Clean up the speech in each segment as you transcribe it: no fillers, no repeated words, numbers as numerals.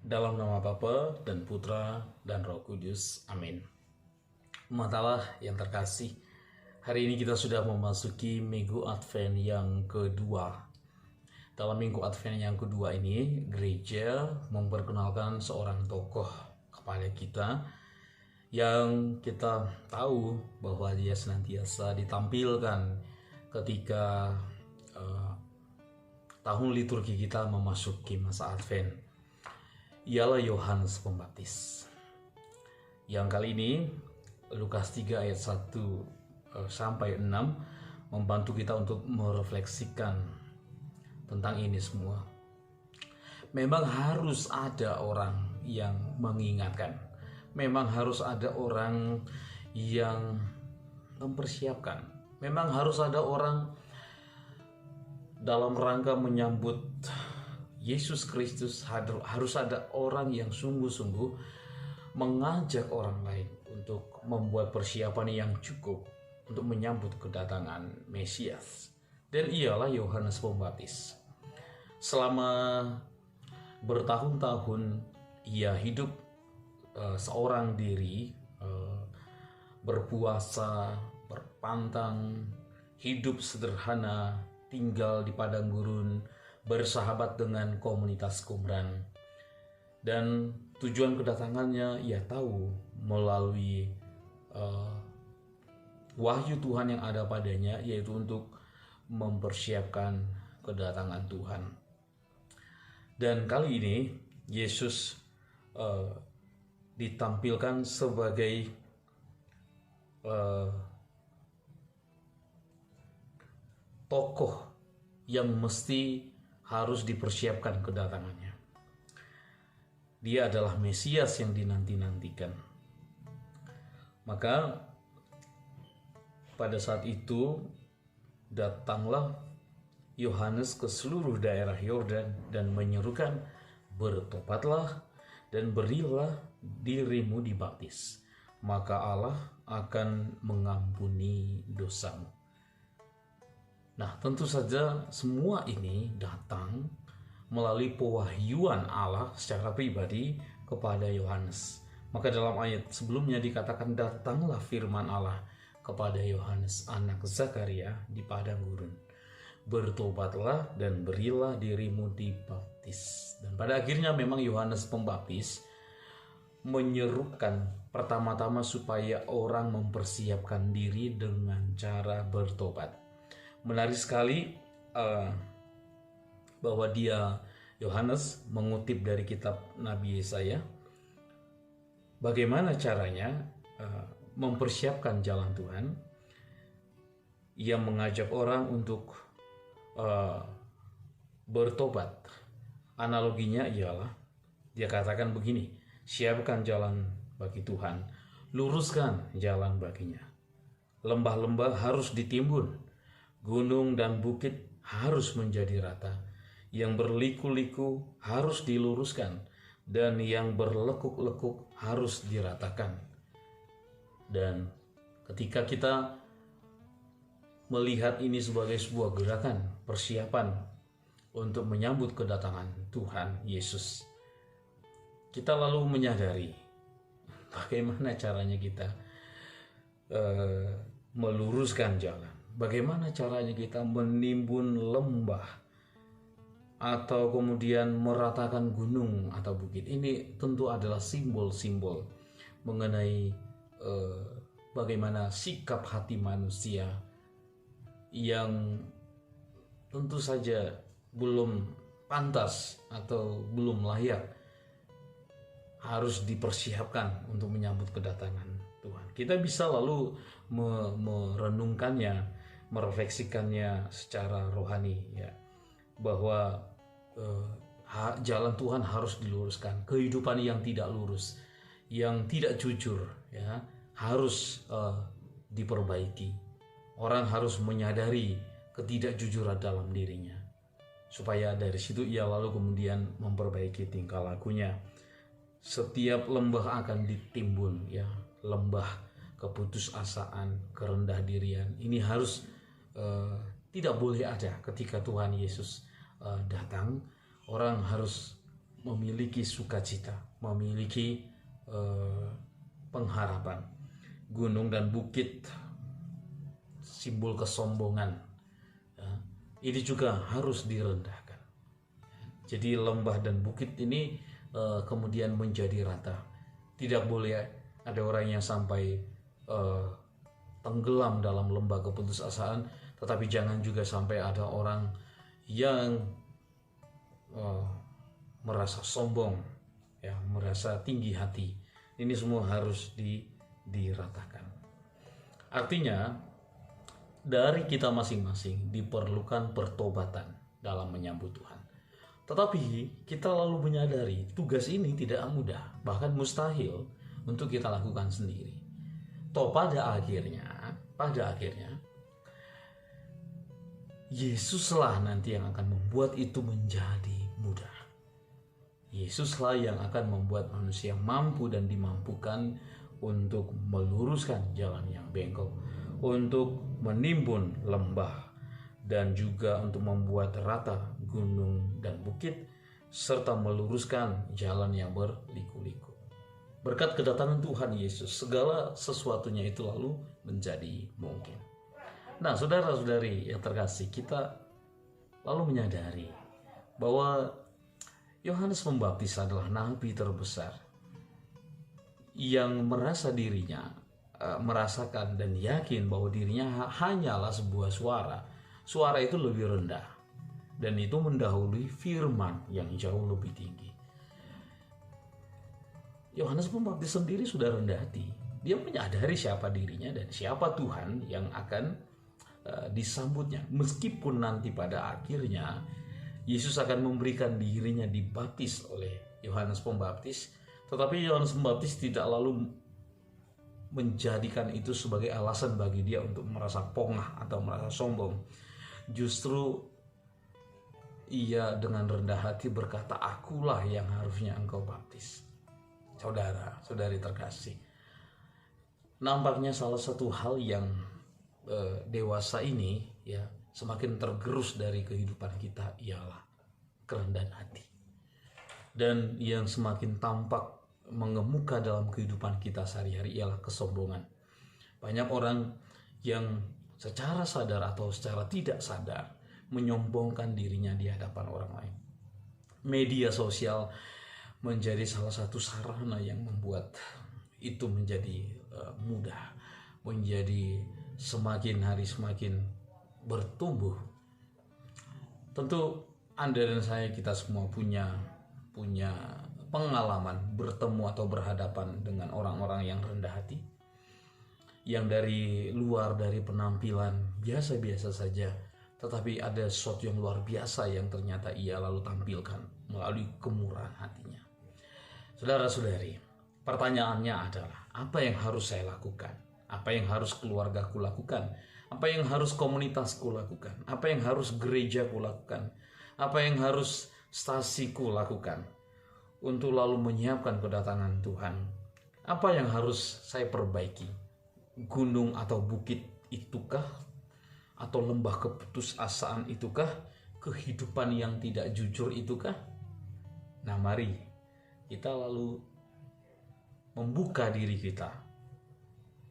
Dalam nama Bapa dan Putra dan Roh Kudus. Amin. Umat Allah yang terkasih, hari ini kita sudah memasuki Minggu Advent yang kedua. Dalam Minggu Advent yang kedua ini, gereja memperkenalkan seorang tokoh kepada kita yang kita tahu bahwa dia senantiasa ditampilkan ketika tahun liturgi kita memasuki masa Advent. Ialah Yohanes Pembaptis. Yang kali ini Lukas 3 ayat 1 sampai 6 membantu kita untuk merefleksikan tentang ini semua. Memang harus ada orang yang mengingatkan. Memang harus ada orang yang mempersiapkan. Memang harus ada orang dalam rangka menyambut Yesus Kristus. Harus ada orang yang sungguh-sungguh mengajak orang lain untuk membuat persiapan yang cukup untuk menyambut kedatangan Mesias. Dan ialah Yohanes Pembaptis. Selama bertahun-tahun ia hidup seorang diri, berpuasa, berpantang, hidup sederhana, tinggal di padang gurun, bersahabat dengan komunitas Qumran. Dan tujuan kedatangannya ia tahu melalui wahyu Tuhan yang ada padanya, yaitu untuk mempersiapkan kedatangan Tuhan. Dan kali ini Yesus ditampilkan sebagai tokoh yang mesti harus dipersiapkan kedatangannya. Dia adalah Mesias yang dinanti-nantikan. Maka pada saat itu datanglah Yohanes ke seluruh daerah Yordan dan menyerukan, "Bertobatlah dan berilah dirimu dibaptis, maka Allah akan mengampuni dosamu." Nah, tentu saja semua ini datang melalui pewahyuan Allah secara pribadi kepada Yohanes. Maka dalam ayat sebelumnya dikatakan, "Datanglah firman Allah kepada Yohanes anak Zakaria di padang gurun. Bertobatlah dan berilah dirimu dibaptis." Dan pada akhirnya memang Yohanes Pembaptis menyerukan pertama-tama supaya orang mempersiapkan diri dengan cara bertobat. Menarik sekali bahwa Yohanes mengutip dari kitab Nabi Yesaya bagaimana caranya mempersiapkan jalan Tuhan. Ia mengajak orang untuk bertobat. Analoginya ialah dia katakan begini, siapkan jalan bagi Tuhan, luruskan jalan baginya. Lembah-lembah harus ditimbun, gunung dan bukit harus menjadi rata, yang berliku-liku harus diluruskan, dan yang berlekuk-lekuk harus diratakan. Dan ketika kita melihat ini sebagai sebuah gerakan persiapan untuk menyambut kedatangan Tuhan Yesus, kita lalu menyadari bagaimana caranya kita meluruskan jalan. Bagaimana caranya kita menimbun lembah atau kemudian meratakan gunung atau bukit. Ini tentu adalah simbol-simbol mengenai bagaimana sikap hati manusia yang tentu saja belum pantas atau belum layak harus dipersiapkan untuk menyambut kedatangan Tuhan. Kita bisa lalu merenungkannya, merefleksikannya secara rohani, ya, bahwa jalan Tuhan harus diluruskan. Kehidupan yang tidak lurus, yang tidak jujur, ya, harus diperbaiki. Orang harus menyadari ketidakjujuran dalam dirinya, supaya dari situ ia lalu kemudian memperbaiki tingkah lakunya. Setiap lembah akan ditimbun, ya, lembah keputusasaan, kerendah dirian. Ini harus tidak boleh ada ketika Tuhan Yesus datang. Orang harus memiliki sukacita, memiliki pengharapan. Gunung dan bukit simbol kesombongan, ya, ini juga harus direndahkan. Jadi lembah dan bukit ini kemudian menjadi rata. Tidak boleh ada orang yang sampai tenggelam dalam lembah keputusasaan, tetapi jangan juga sampai ada orang yang merasa sombong, ya, merasa tinggi hati. Ini semua harus diratakan. Artinya dari kita masing-masing diperlukan pertobatan dalam menyambut Tuhan. Tetapi kita lalu menyadari tugas ini tidak mudah, bahkan mustahil untuk kita lakukan sendiri. Toh pada akhirnya Yesuslah nanti yang akan membuat itu menjadi mudah. Yesuslah yang akan membuat manusia mampu dan dimampukan untuk meluruskan jalan yang bengkok, untuk menimbun lembah, dan juga untuk membuat rata gunung dan bukit, serta meluruskan jalan yang berliku-liku. Berkat kedatangan Tuhan Yesus, segala sesuatunya itu lalu menjadi mungkin. Nah, saudara-saudari yang terkasih, kita lalu menyadari bahwa Yohanes Pembaptis adalah nabi terbesar yang merasa dirinya merasakan dan yakin bahwa dirinya hanyalah sebuah suara. Suara itu lebih rendah dan itu mendahului firman yang jauh lebih tinggi. Yohanes Pembaptis sendiri sudah rendah hati. Dia menyadari siapa dirinya dan siapa Tuhan yang akan disambutnya. Meskipun nanti pada akhirnya Yesus akan memberikan dirinya dibaptis oleh Yohanes Pembaptis, tetapi Yohanes Pembaptis tidak lalu menjadikan itu sebagai alasan bagi dia untuk merasa pongah atau merasa sombong. Justru ia dengan rendah hati berkata, "Akulah yang harusnya engkau baptis." Saudara, saudari terkasih, nampaknya salah satu hal yang dewasa ini, ya, semakin tergerus dari kehidupan kita ialah kerendahan hati. Dan yang semakin tampak mengemuka dalam kehidupan kita sehari-hari ialah kesombongan. Banyak orang yang secara sadar atau secara tidak sadar menyombongkan dirinya di hadapan orang lain. Media sosial menjadi salah satu sarana yang membuat itu menjadi mudah, menjadi semakin hari semakin bertumbuh. Tentu Anda dan saya, kita semua punya pengalaman bertemu atau berhadapan dengan orang-orang yang rendah hati, yang dari luar, dari penampilan biasa-biasa saja, tetapi ada sesuatu yang luar biasa yang ternyata ia lalu tampilkan melalui kemurahan hatinya. Saudara-saudari, pertanyaannya adalah, apa yang harus saya lakukan? Apa yang harus keluargaku lakukan? Apa yang harus komunitasku lakukan? Apa yang harus gerejaku lakukan? Apa yang harus stasiku lakukan untuk lalu menyiapkan kedatangan Tuhan? Apa yang harus saya perbaiki? Gunung atau bukit itukah? Atau lembah keputusasaan itukah? Kehidupan yang tidak jujur itukah? Nah, mari kita lalu membuka diri kita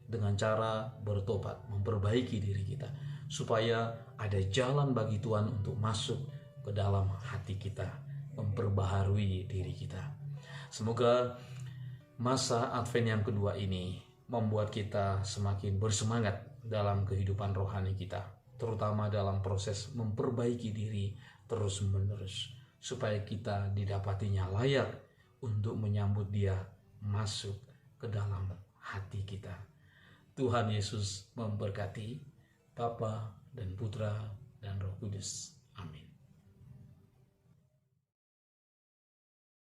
dengan cara bertobat, memperbaiki diri kita, supaya ada jalan bagi Tuhan untuk masuk ke dalam hati kita, memperbaharui diri kita. Semoga masa Advent yang kedua ini membuat kita semakin bersemangat dalam kehidupan rohani kita, terutama dalam proses memperbaiki diri terus-menerus, supaya kita didapatinya layak untuk menyambut Dia masuk ke dalam hati kita. Tuhan Yesus memberkati, Bapa dan Putra dan Roh Kudus. Amin.